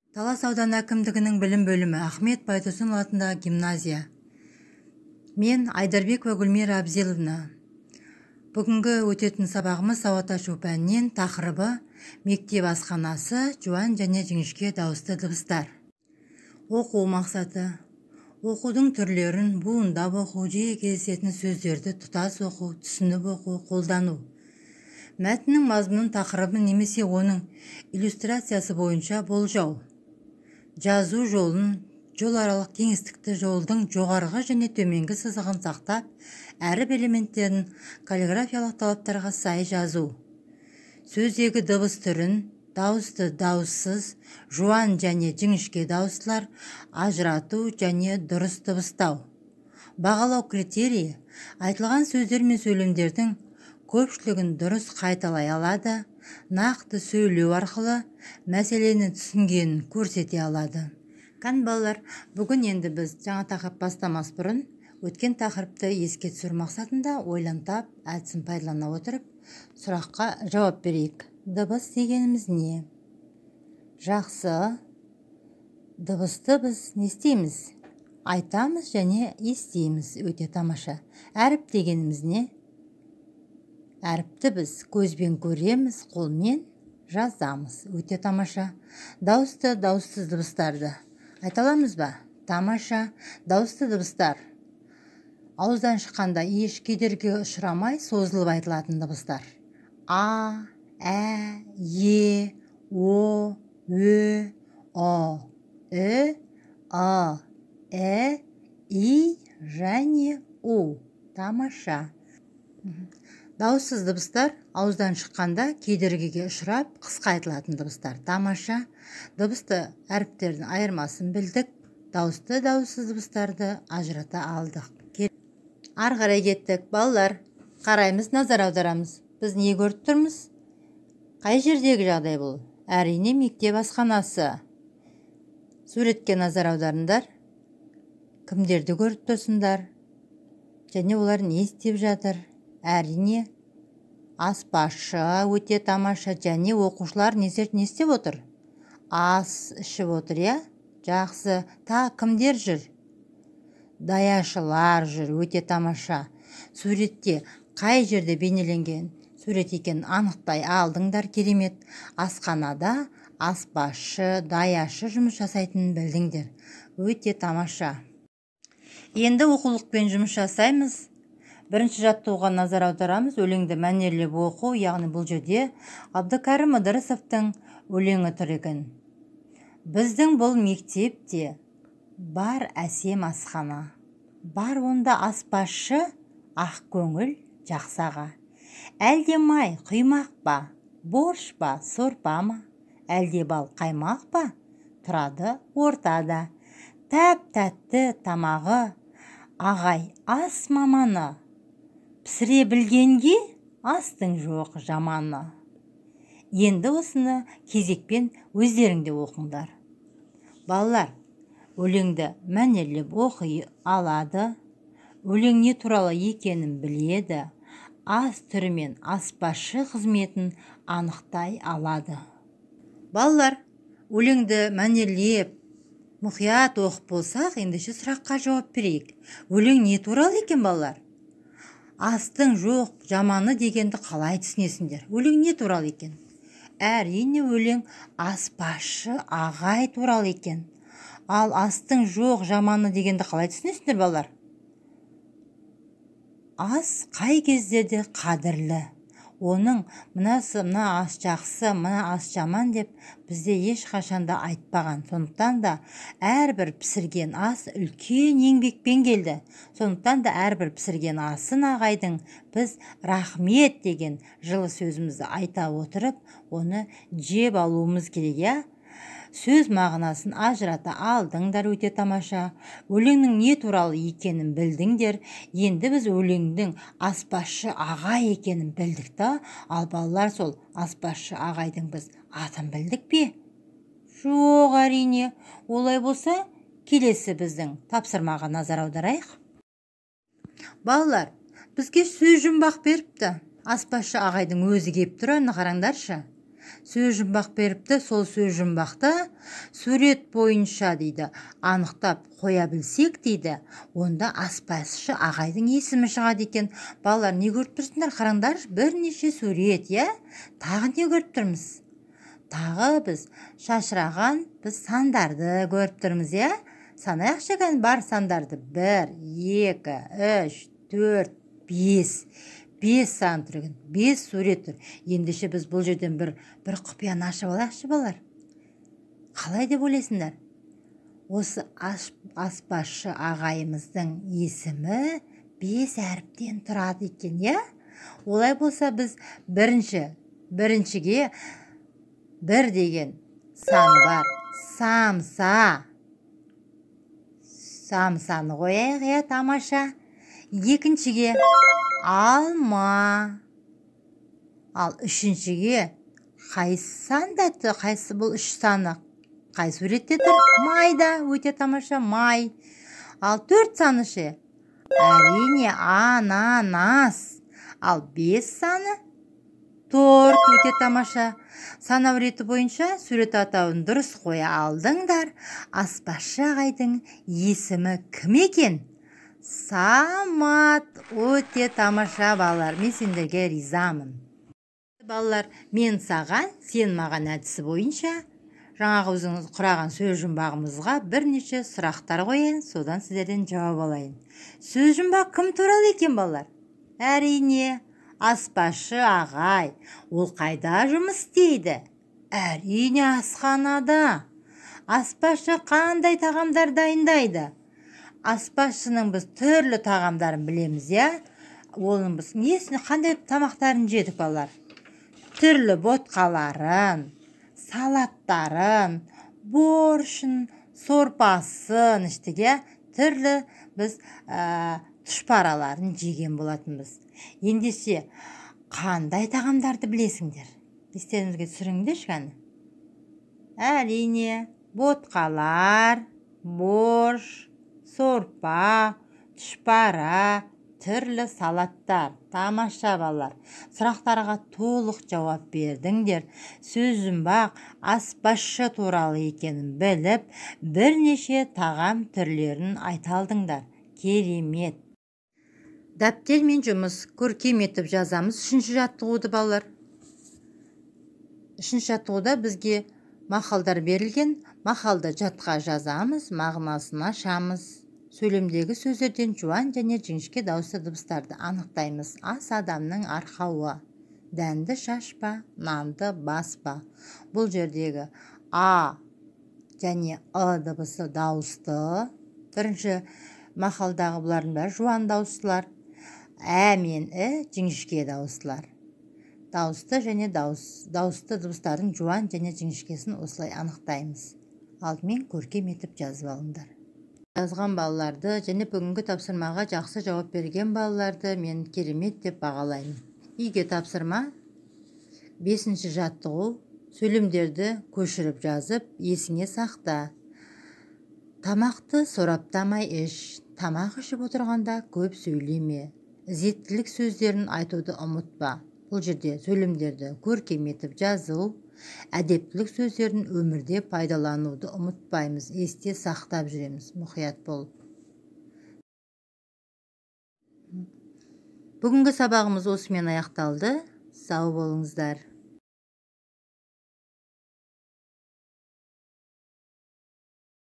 Талас ауданы әкімдігінің білім бөлімі, Ахмет Байтұрсынұлы атындағы гимназия. Мен Айдарбекова Гүлмира Абзиловна. Бүгінгі өтетін сабағымыз сауат ашу пәнінен, тақырыбы мектеп асханасы, жуан және жіңішке дауысты дыбыстар. Оқу мақсаты. Оқудың түрлерін буындап оқу, жиі кездесетін сөздерді тұтас оқу, түсініп оқу, қолдану. Мәтіннің мазмұнын, тақырыбын немесе оның иллюстрациясы бойынша болжау. Жазу жолын, жол аралық кеңістікті жолдың жоғарғы және төменгі сызығын сақтап, әріп элементтерін каллиграфиялық талаптарға сай жазу. Сөздегі дыбыс түрін, дауысты, дауыссыз, жуан және жіңішке дауыстылар ажырату және дұрыс дыбыстау. Бағалау критерийі: айтылған сөздер мен сөйлемдердің көпшілігін дұрыс қайталай алады, нақты сөйлеу арқылы мәселені түсінгенін көрсете алады. Қан балалар, бүгін енді біз жаңа тақырып бастамас бұрын өткен тақырыпты еске түсіру мақсатында ойлантап, әдісін пайдалана отырып, сұраққа жауап берейік. Дыбыс дегеніміз не? Жақсы. Дыбысты біз не істейміз? Айтамыз және естейміз. Өте тамаша. Әріп дегеніміз не? Әріпті біз көзбен көреміз, қолмен жазамыз. Өте тамаша. Дауысты, дауыссыз дыбыстарды айталамыз ба? Тамаша. Дауысты дыбыстар ауыздан шыққанда еш кедергі ұшырамай созылып айтылатын дыбыстар. А, ә, е, о, ö, о, ү, а, ә, и және у. Тамаша. Дауыссыз дыбыстар ауыздан шыққанда кедергіге ұшырап қысқа айтылатын дыбыстар. Тамаша. Дыбысты әріптердің айырмасын білдік. Дауысты, дауыссыз дыбыстарды ажырата алдық. Ары қарай кеттік. Балалар, қараймыз, назар аударамыз. Біз не көріп тұрмыз? Қай жердегі жағдай бұл? Әрине мектеп асханасы. Суретке назар аударыңдар. Кімдерді көріп тұрсыңдар? Және олар не істеп жатыр? Әрине аспазшы. Өте тамаша. Және оқушылар не істеп отыр? Ас ішіп отыр, я? Жақсы. Кімдер жүр? Даяшылар жүр. Өте тамаша. Суретте қай жерде бейнеленген сурет екенін анықтай алдыңдар. Керемет. Асханада аспазшы, даяшы жұмыс жасайтынын білдіңдер. Өте тамаша. Енді оқулықпен жұмыс жасаймыз. Бірінші жаттығуға назар аударамыз. Өлеңді мәнерлеп оқу, яғни бұл жерде Абдыкәрім Ыдырысовтың өлеңі тұр екен. Біздің бұл мектепте бар әсем асхана. Бар онда аспазшы, ақ көңіл жақсаға. Әлде май құймақ па, борщ па, сорпа ма? Әлде бал қаймақ па, тұрады ортада. Тәп-тәтті тамағы, ағай ас маманы. Пісіре білгенге астың жоқ жаманы. Енді осыны кезекпен өздеріңде оқыңдар. Балалар, өлеңді мәнерлеп оқи алады, өлең не туралы екенін біледі, ас түрі мен аспазшы қызметін анықтай алады. Балалар, өлеңді мәнерлеп, мұқият оқып болсақ, ендеше сұраққа жауап берейік. Өлең не туралы екен, балалар? Астың жоқ жаманы дегенді қалай түсінесіңдер? Өлең не туралы екен? Әрине өлең аспазшы, ағай туралы екен. Ал астың жоқ жаманы дегенді қалай түсінесіңдер, балалар? Ас қай кездерде қадірлі. Оның мына ас жақсы, мына ас жаман деп бізде ешқашанда айтпаған. Сондықтан да әрбір пісірген ас үлкен еңбекпен келді. Сондықтан да әрбір пісірген асын ағайдың біз рахмет деген жылы сөзімізді айта отырып, оны жеп алуымыз керек. Сөз мағынасын ажырата алдыңдар. Өте тамаша. Өлеңнің не туралы екенін білдіңдер. Енді біз өлеңдің аспазшы ағай екенін білдік та. Ал балалар, сол аспазшы ағайдың біз атын білдік пе? Жоқ, әрине. Олай болса, келесі біздің тапсырмаға назар аударайық. Балалар, бізге сөз жұмбақ беріпті. Аспазшы ағайдың өзі кеп тұр, қараңдаршы. сөз жұмбақ беріпті, сол сөз жұмбақты сурет бойынша дейді анықтап қоя білсек дейді, онда аспазшы ағайдың есімі шығады екен. Балалар, не көріп тұрсыңдар? Қараңдар, бірнеше сурет, тағы не көріп тұрмыз? Тағы біз шашыраған сандарды көріп тұрмыз, санайықшы екен бар сандарды. 1, 2, 3, 4, 5. 5 сан тұр екен, 5 сурет тұр. Ендеше біз бұл жерден бір құпияны ашып алайықшы балалар. Қалай деп ойлайсыңдар? Осы аспазшы ағайымыздың есімі 5 әріптен тұрады екен, Олай болса біз біріншіге 1 деген саны бар. Самсаны қояйық, тамаша. Екіншіге алма. Ал үшіншіге қайсы санда тұр? Қайсы бұл 3 саны? Қай суретте тұр? Майда, өте тамаша, май. Ал 4 саны ше? Әрине, ананас. Ал 5 саны? Торт, өте тамаша. Санау реті бойынша сурет атауын дұрыс қоя алдыңдар. Аспазшы ағайдың есімі кім екен? Самат. Өте тамаша балалар, мен сендерге ризамын. Балалар, мен саған, сен маған әдісі бойынша жаңағы өзіңіз құраған сөз жұмбағымызға бірнеше сұрақтар қояйын, содан сіздерден жауап алайын. Сөз жұмбақ кім туралы екен балалар? Әрине, аспазшы ағай. Ол қайда жұмыс істейді? Әрине, асханада. Аспазшы қандай тағамдар дайындайды? Аспазшының біз түрлі тағамдарын білеміз, Оның біз қандай тамақтарын жедік балалар? Түрлі ботқаларын, салаттарын, борщын, сорпасын іштіге түрлі біз тұшпараларын жеген болатынбыз. Ендеше қандай тағамдарды білесіңдер? Естеріңізге түсіріңдер шәні. Әрине, ботқалар, борщ, сорпа, тұшпара, түрлі салаттар. Тамаша балалар. Сұрақтарға толық жауап бердіңдер. Сөз жұмбақ аспазшы туралы екенін біліп, бірнеше тағам түрлерін айталдыңдар. Керемет. Дәптермен жұмыс көркем етіп жазамыз. 3-ші жаттығуды балалар. 3-ші жаттығуда бізге мақалдар берілген. Мақалды жатқа жазамыз, мағынасын ашамыз. Сөйлемдегі сөздерден жуан және жіңішке дауысты дыбыстарды анықтаймыз. Ас адамның арқауы. Дәнді шашпа, нанды баспа. Бұл жердегі А және Ы дыбысы дауысты. Бірінші мақалдағы бұлардың бәрі жуан дауыстылар. Ә мен І жіңішке дауыстылар. Дауысты және дауысты дыбыстардың жуан және жіңішкесін осылай анықтаймыз. Алдымен көркем етіп жазып алыңдар. Жазған балаларды және бүгінгі тапсырмаға жақсы жауап берген балаларды мен керемет деп бағалаймын. Үйге тапсырма 5-ші жаттығу. Сөйлемдерді көшіріп жазып, есіңе сақта. Тамақты сораптамай іш. Тамақ ішіп отырғанда көп сөйлеме. Ізеттілік сөздерін айтуды ұмытпа. Бұл жерде сөйлемдерді көркем етіп жазу, әдептілік сөздерін өмірде пайдалануды ұмытпаймыз, есте сақтап жүреміз, мұқият болып. Бүгінгі сабағымыз осымен аяқталды. Сау болыңыздар.